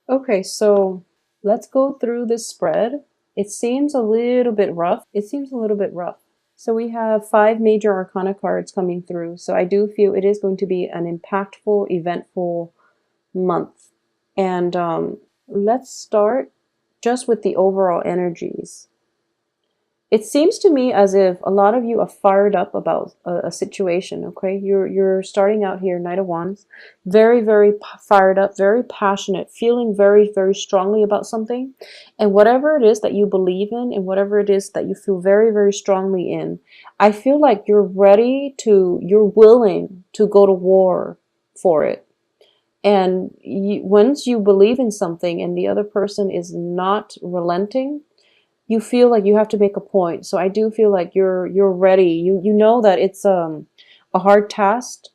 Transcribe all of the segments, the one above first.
Okay, so let's go through this spread. It seems a little bit rough. So we have 5 major arcana cards coming through. So I do feel it is going to be an impactful, eventful month. And let's start just with the overall energies. It seems to me as if a lot of you are fired up about a situation. Okay, you're starting out here, Knight of Wands, very fired up, very passionate, feeling very strongly about something, and whatever it is that you believe in, and whatever it is that you feel very strongly in, I feel like you're willing to go to war for it. And once you believe in something and the other person is not relenting, you feel like you have to make a point. So I do feel like you're ready. You know that it's a hard task,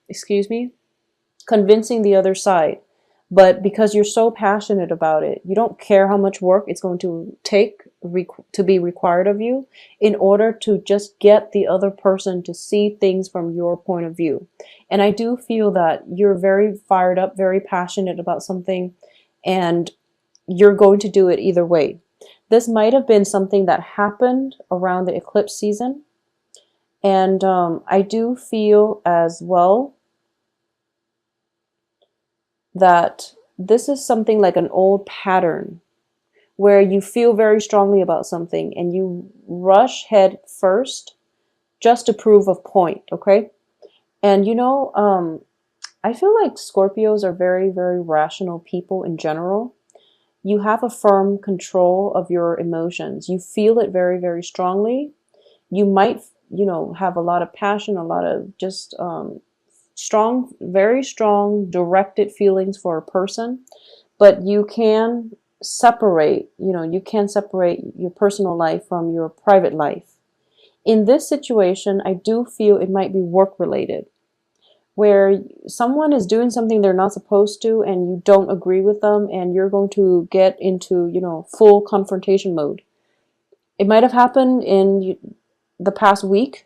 excuse me, convincing the other side. But because you're so passionate about it, you don't care how much work it's going to take to be required of you in order to just get the other person to see things from your point of view. And I do feel that you're very fired up, very passionate about something, and you're going to do it either way. This might have been something that happened around the eclipse season. And I do feel as well that this is something like an old pattern where you feel very strongly about something and you rush head first just to prove a point, okay? And I feel like Scorpios are very rational people in general. You have a firm control of your emotions. You feel it very strongly. You might, have a lot of passion, a lot of just strong, very strong, directed feelings for a person, but you can separate your personal life from your private life. In this situation, I do feel it might be work related, where someone is doing something they're not supposed to and you don't agree with them and you're going to get into, full confrontation mode. It might have happened in the past week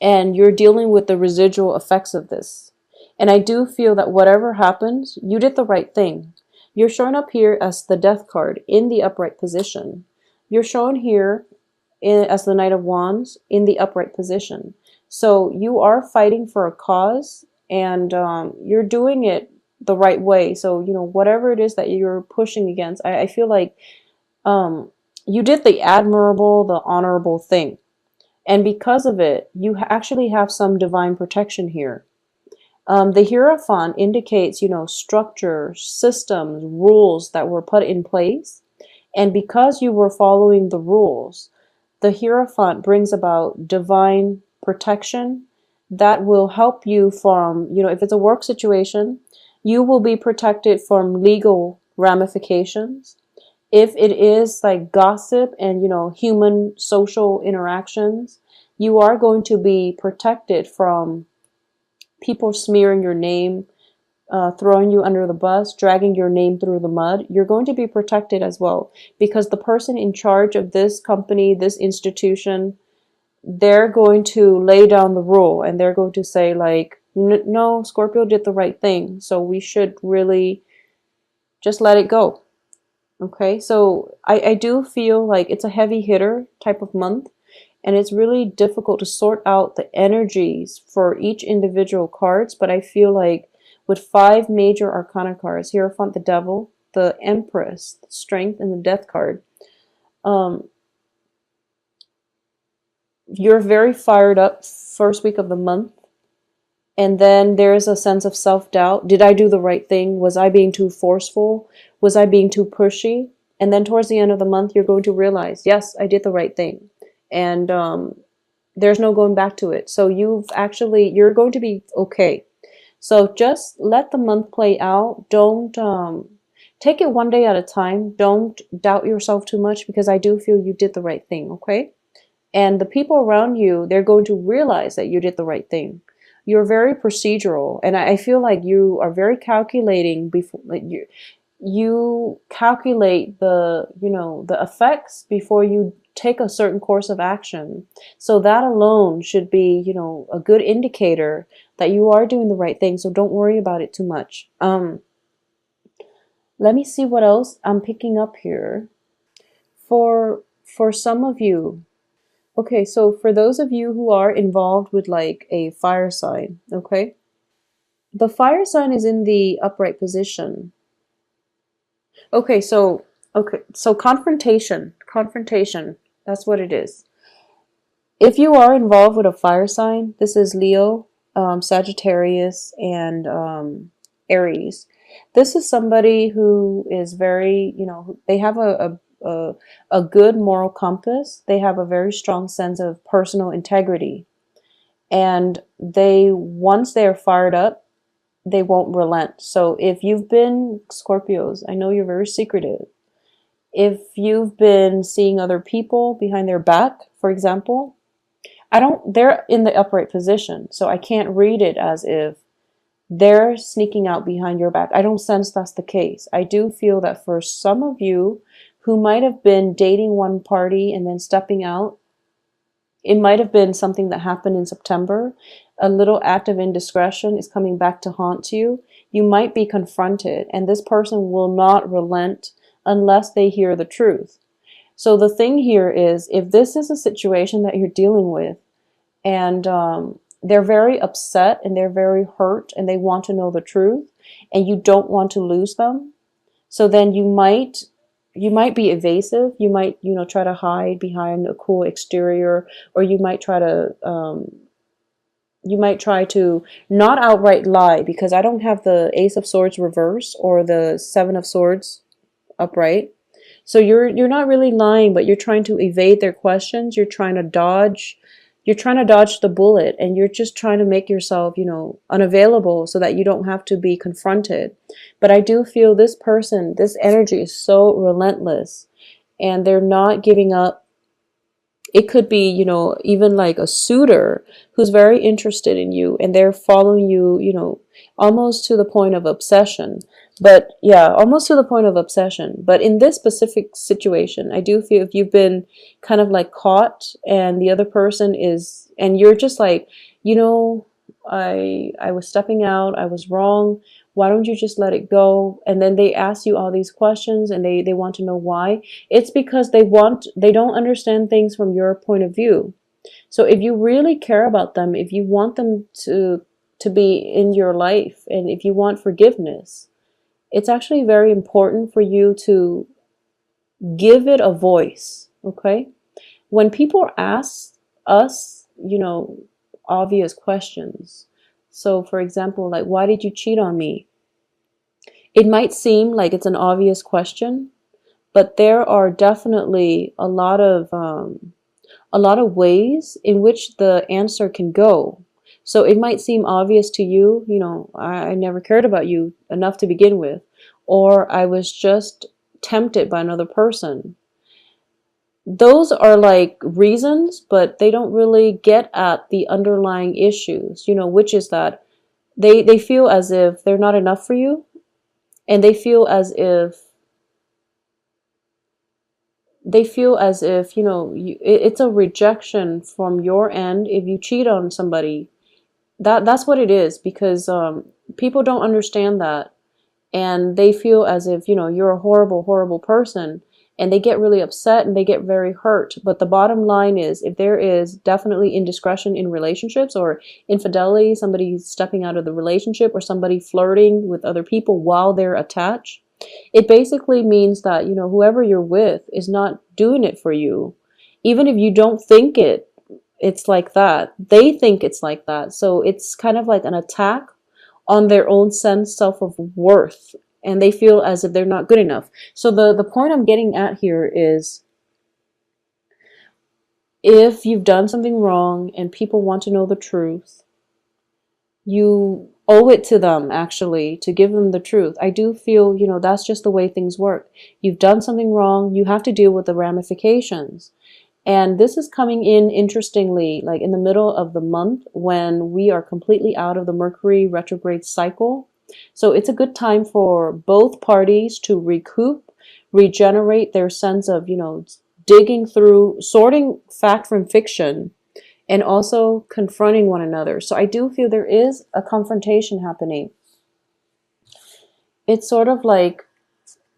and you're dealing with the residual effects of this. And I do feel that whatever happens, you did the right thing. You're showing up here as the Death card in the upright position. You're shown here as the Knight of Wands in the upright position. So you are fighting for a cause, and you're doing it the right way. So, whatever it is that you're pushing against, I feel like you did the admirable, the honorable thing. And because of it, you actually have some divine protection here. The Hierophant indicates, structure, systems, rules that were put in place. And because you were following the rules, the Hierophant brings about divine protection that will help you from, if it's a work situation, you will be protected from legal ramifications. If it is like gossip and, human social interactions, you are going to be protected from people smearing your name, throwing you under the bus, dragging your name through the mud. You're going to be protected as well, because the person in charge of this company, this institution, they're going to lay down the rule and they're going to say like, no, Scorpio did the right thing, so we should really just let it go. Okay, so I do feel like it's a heavy hitter type of month, and it's really difficult to sort out the energies for each individual cards. But I feel like with 5 major arcana cards, Hierophant, the Devil, the Empress, the Strength, and the Death card, um, you're very fired up first week of the month. And then there's a sense of self-doubt. Did I do the right thing? Was I being too forceful? Was I being too pushy? And then towards the end of the month, you're going to realize, yes, I did the right thing. And there's no going back to it. So you're going to be okay. So just let the month play out. Don't take it one day at a time. Don't doubt yourself too much, because I do feel you did the right thing, okay? And the people around you, they're going to realize that you did the right thing. You're very procedural, and I feel like you are very calculating before, like you calculate the effects before you take a certain course of action. So that alone should be, a good indicator that you are doing the right thing. So don't worry about it too much. Let me see what else I'm picking up here. For some of you, okay, so for those of you who are involved with like a fire sign, okay, the fire sign is in the upright position. Okay, so confrontation, that's what it is. If you are involved with a fire sign, this is Leo, Sagittarius, and Aries. This is somebody who is very, they have a good moral compass. They have a very strong sense of personal integrity. And once they're fired up, they won't relent. So if you've been Scorpios, I know you're very secretive. If you've been seeing other people behind their back, for example, they're in the upright position, so I can't read it as if they're sneaking out behind your back. I don't sense that's the case. I do feel that for some of you who might have been dating one party and then stepping out, it might have been something that happened in September. A little act of indiscretion is coming back to haunt you. You might be confronted, and this person will not relent unless they hear the truth. So the thing here is, if this is a situation that you're dealing with, and they're very upset and they're very hurt and they want to know the truth, and you don't want to lose them, so then you might be evasive. You might, try to hide behind a cool exterior, or you might try to not outright lie, because I don't have the Ace of Swords reverse or the Seven of Swords upright. So you're not really lying, but you're trying to evade their questions. You're trying to dodge the bullet, and you're just trying to make yourself, unavailable so that you don't have to be confronted. But I do feel this person, this energy is so relentless, and they're not giving up. It could be, even like a suitor who's very interested in you, and they're following you, almost to the point of obsession. But yeah, almost to the point of obsession. But in this specific situation, I do feel if you've been kind of like caught, and the other person is, and you're just like, I was stepping out, I was wrong. Why don't you just let it go? And then they ask you all these questions, and they want to know why. It's because they don't understand things from your point of view. So if you really care about them, if you want them to be in your life, and if you want forgiveness, it's actually very important for you to give it a voice, okay? When people ask us, obvious questions. So for example, like, why did you cheat on me? It might seem like it's an obvious question, but there are definitely a lot of ways in which the answer can go. So it might seem obvious to you, I never cared about you enough to begin with, or I was just tempted by another person. Those are like reasons, but they don't really get at the underlying issues, which is that they feel as if they're not enough for you, and they feel as if it's a rejection from your end if you cheat on somebody. That's what it is, because people don't understand that, and they feel as if you're a horrible person, and they get really upset and they get very hurt. But the bottom line is, if there is definitely indiscretion in relationships, or infidelity, somebody stepping out of the relationship, or somebody flirting with other people while they're attached, it basically means that whoever you're with is not doing it for you. Even if you don't think it's like that, they think it's like that. So it's kind of like an attack on their own self of worth, and they feel as if they're not good enough. So the point I'm getting at here is, if you've done something wrong and people want to know the truth, you owe it to them, actually, to give them the truth. I do feel, that's just the way things work. You've done something wrong, you have to deal with the ramifications. And this is coming in, interestingly, like in the middle of the month, when we are completely out of the Mercury retrograde cycle. So it's a good time for both parties to recoup, regenerate their sense of, digging through, sorting fact from fiction, and also confronting one another. So I do feel there is a confrontation happening. It's sort of like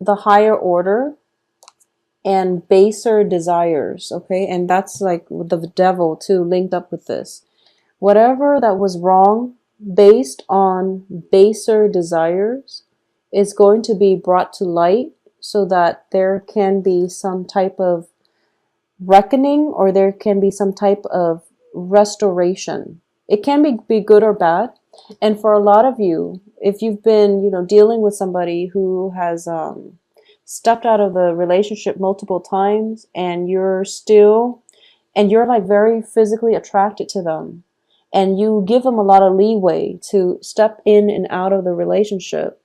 the higher order and baser desires, okay? And that's like the devil too, linked up with this. Whatever that was wrong based on baser desires is going to be brought to light so that there can be some type of reckoning, or there can be some type of restoration. It can be good or bad. And for a lot of you, if you've been, dealing with somebody who has stepped out of the relationship multiple times, and you're like very physically attracted to them, and you give them a lot of leeway to step in and out of the relationship,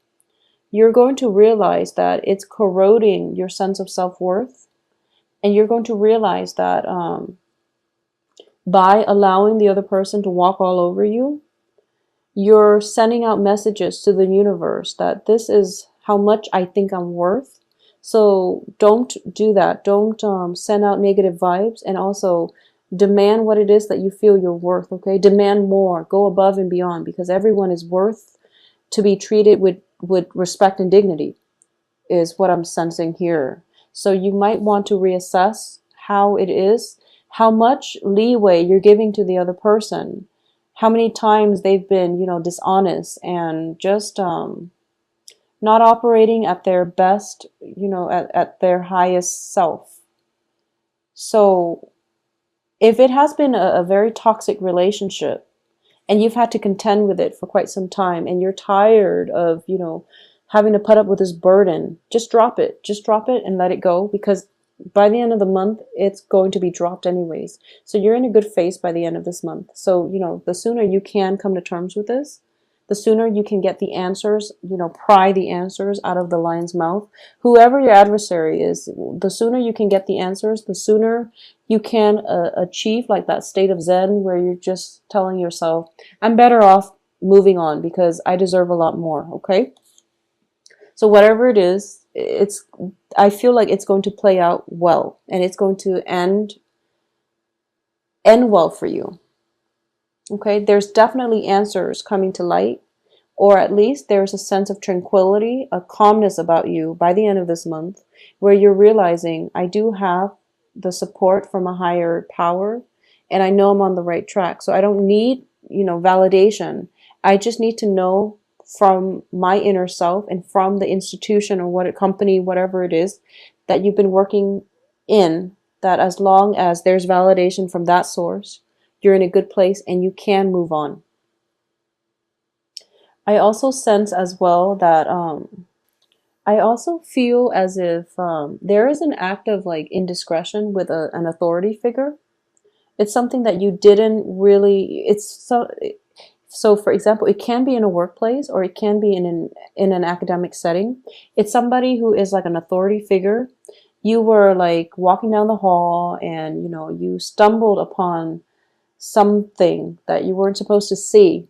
you're going to realize that it's corroding your sense of self-worth. And you're going to realize that by allowing the other person to walk all over you, you're sending out messages to the universe that this is how much I think I'm worth. So don't do that. Don't send out negative vibes, and also demand what it is that you feel you're worth, okay? Demand more. Go above and beyond, because everyone is worth to be treated with respect and dignity, is what I'm sensing here. So you might want to reassess how it is, how much leeway you're giving to the other person, how many times they've been, dishonest and just not operating at their best, at their highest self. So if it has been a very toxic relationship and you've had to contend with it for quite some time, and you're tired of, having to put up with this burden, just drop it. Just drop it and let it go, because by the end of the month, it's going to be dropped anyways. So you're in a good phase by the end of this month. So, the sooner you can come to terms with this, the sooner you can get the answers, pry the answers out of the lion's mouth. Whoever your adversary is, the sooner you can get the answers, the sooner you can achieve like that state of Zen where you're just telling yourself, I'm better off moving on because I deserve a lot more, okay? So whatever it is, I feel like it's going to play out well, and it's going to end well for you. Okay, there's definitely answers coming to light, or at least there's a sense of tranquility, a calmness about you by the end of this month, where you're realizing, I do have the support from a higher power, and I know I'm on the right track. So I don't need, validation. I just need to know from my inner self and from the institution or what a company, whatever it is that you've been working in, that as long as there's validation from that source, you're in a good place and you can move on. I also sense as well that I also feel as if there is an act of like indiscretion with an authority figure. It's something that you didn't really, so for example, it can be in a workplace, or it can be in an academic setting. It's somebody who is like an authority figure. You were like walking down the hall, and you stumbled upon something that you weren't supposed to see.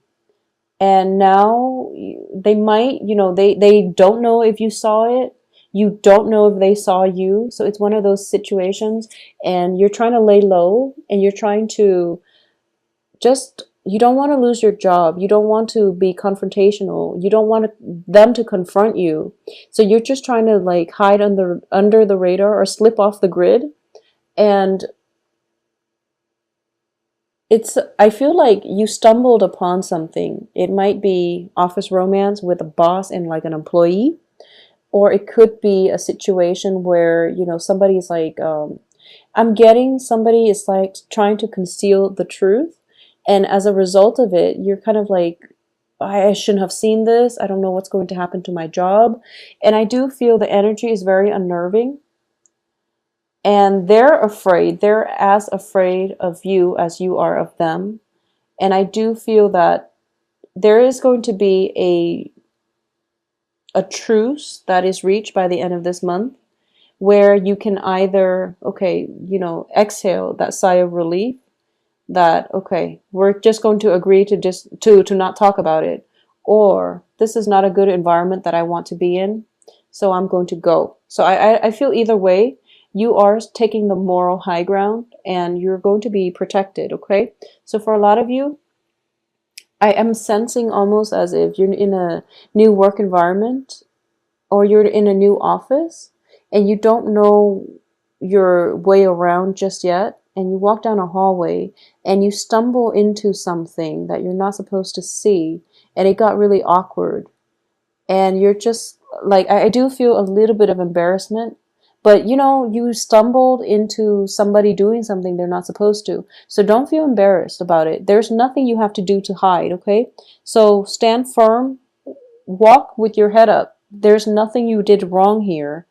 And now they might, they don't know if you saw it. You don't know if they saw you. So it's one of those situations, and you're trying to lay low, and you're trying to you don't want to lose your job. You don't want to be confrontational. You don't want them to confront you. So you're just trying to like hide under the radar or slip off the grid. And I feel like you stumbled upon something. It might be office romance with a boss and like an employee, or it could be a situation where, somebody's like, I'm getting somebody is like trying to conceal the truth. And as a result of it, you're kind of like, I shouldn't have seen this. I don't know what's going to happen to my job. And I do feel the energy is very unnerving. And they're afraid. They're as afraid of you as you are of them. And I do feel that there is going to be a truce that is reached by the end of this month, where you can either, exhale that sigh of relief, that, okay, we're just going to agree to not talk about it, or this is not a good environment that I want to be in, so I'm going to go. So I feel either way, you are taking the moral high ground, and you're going to be protected, okay? So for a lot of you, I am sensing almost as if you're in a new work environment, or you're in a new office and you don't know your way around just yet, and you walk down a hallway and you stumble into something that you're not supposed to see, and it got really awkward, and you're just like, I do feel a little bit of embarrassment, but you know, you stumbled into somebody doing something they're not supposed to. So don't feel embarrassed about it. There's nothing you have to do to hide, okay? So stand firm, walk with your head up. There's nothing you did wrong here.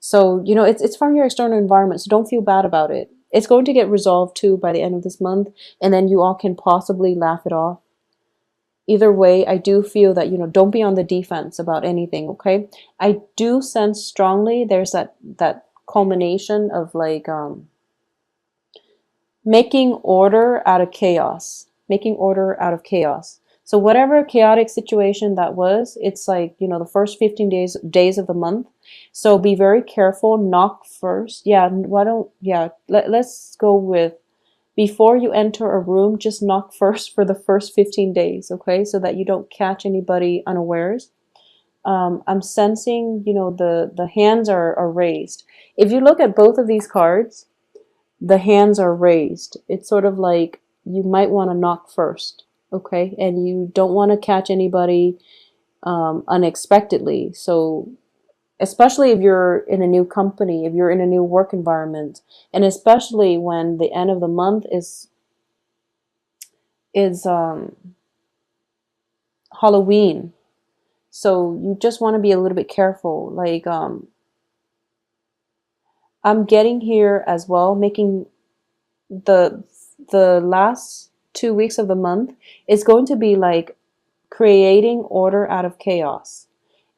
So, you know, it's from your external environment, so don't feel bad about it. It's going to get resolved too by the end of this month, and then you all can possibly laugh it off. Either way, I do feel that, you know, don't be on the defense about anything, okay? I do sense strongly there's that culmination of like making order out of chaos. Making order out of chaos. So whatever chaotic situation that was, it's like, you know, the first 15 days of the month. So be very careful, knock first. Yeah, why don't, yeah, let's go with, before you enter a room, just knock first for the first 15 days, okay? So that you don't catch anybody unawares. I'm sensing, you know, the hands are raised. If you look at both of these cards, the hands are raised. It's sort of like you might want to knock first, okay? And you don't want to catch anybody unexpectedly. So especially if you're in a new company, if you're in a new work environment, and especially when the end of the month is Halloween. So you just want to be a little bit careful. Like I'm getting here as well, making the last 2 weeks of the month is going to be like creating order out of chaos.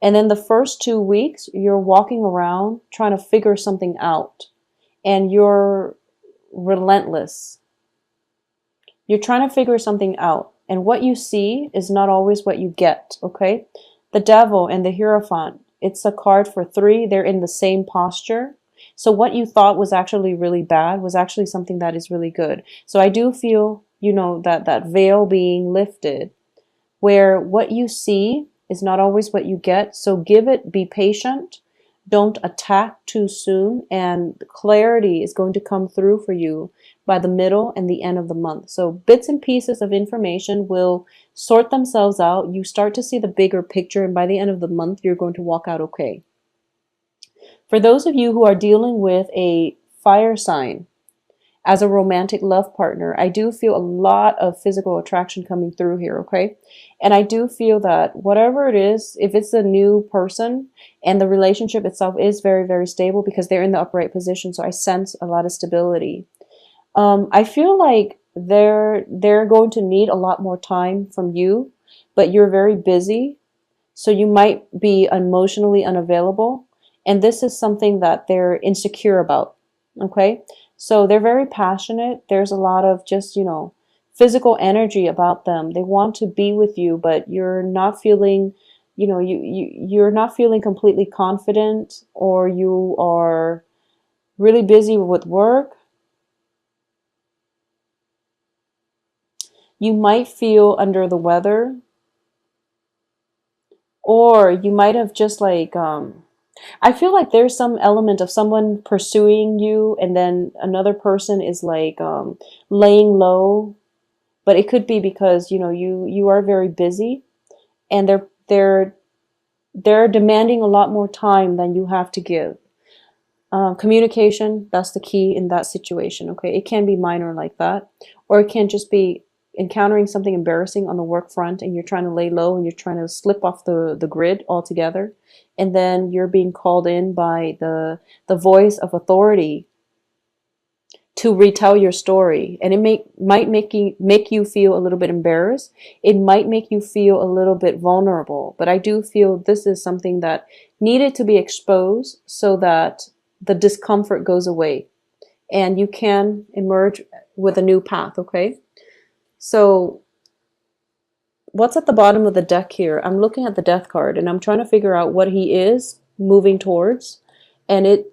And then the first 2 weeks, you're walking around trying to figure something out. And you're relentless. You're trying to figure something out. And what you see is not always what you get, okay? The Devil and the Hierophant, it's a card for 3. They're in the same posture. So what you thought was actually really bad was actually something that is really good. So I do feel, you know, that veil being lifted, where what you see is not always what you get. So be patient. Don't attack too soon, and clarity is going to come through for you by the middle and the end of the month. So bits and pieces of information will sort themselves out. You start to see the bigger picture, and by the end of the month, you're going to walk out okay. For those of you who are dealing with a fire sign as a romantic love partner, I do feel a lot of physical attraction coming through here, okay? And I do feel that whatever it is, if it's a new person and the relationship itself is very, very stable because they're in the upright position, so I sense a lot of stability. I feel like they're going to need a lot more time from you, but you're very busy, so you might be emotionally unavailable, and this is something that they're insecure about, okay? So they're very passionate. There's a lot of just, you know, physical energy about them. They want to be with you, but you're not feeling, you know, you're not feeling completely confident, or you are really busy with work. You might feel under the weather, or you might have just like, I feel like there's some element of someone pursuing you, and then another person is like laying low. But it could be because, you know, you are very busy, and they're demanding a lot more time than you have to give. Communication, that's the key in that situation, okay? It can be minor like that, or it can just be encountering something embarrassing on the work front, and you're trying to lay low and you're trying to slip off the grid altogether, and then you're being called in by the voice of authority to retell your story, and it might make you feel a little bit embarrassed. It might make you feel a little bit vulnerable, but I do feel this is something that needed to be exposed so that the discomfort goes away and you can emerge with a new path, okay? So what's at the bottom of the deck here? I'm looking at the Death card and I'm trying to figure out what he is moving towards, and it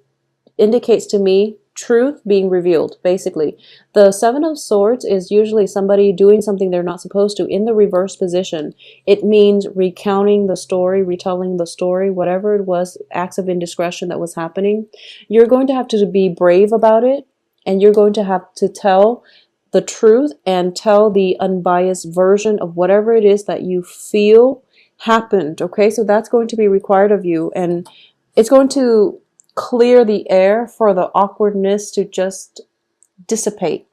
indicates to me truth being revealed, basically. The Seven of Swords is usually somebody doing something they're not supposed to in the reverse position. It means recounting the story, retelling the story, whatever it was, acts of indiscretion that was happening. You're going to have to be brave about it, and you're going to have to tell the truth and tell the unbiased version of whatever it is that you feel happened. Okay, so that's going to be required of you, and it's going to clear the air for the awkwardness to just dissipate.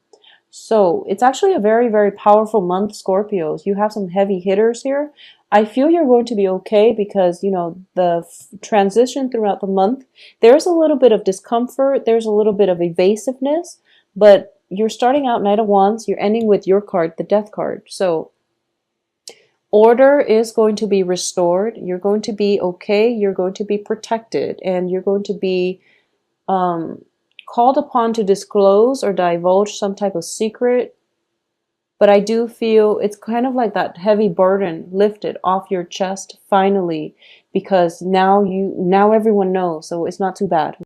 So it's actually a very, very powerful month, Scorpios. You have some heavy hitters here. I feel you're going to be okay because, you know, the transition throughout the month, there's a little bit of discomfort, there's a little bit of evasiveness, but you're starting out Knight of Wands, you're ending with your card, the Death card. So order is going to be restored. You're going to be okay. You're going to be protected, and you're going to be called upon to disclose or divulge some type of secret. But I do feel it's kind of like that heavy burden lifted off your chest finally, because now everyone knows, so it's not too bad.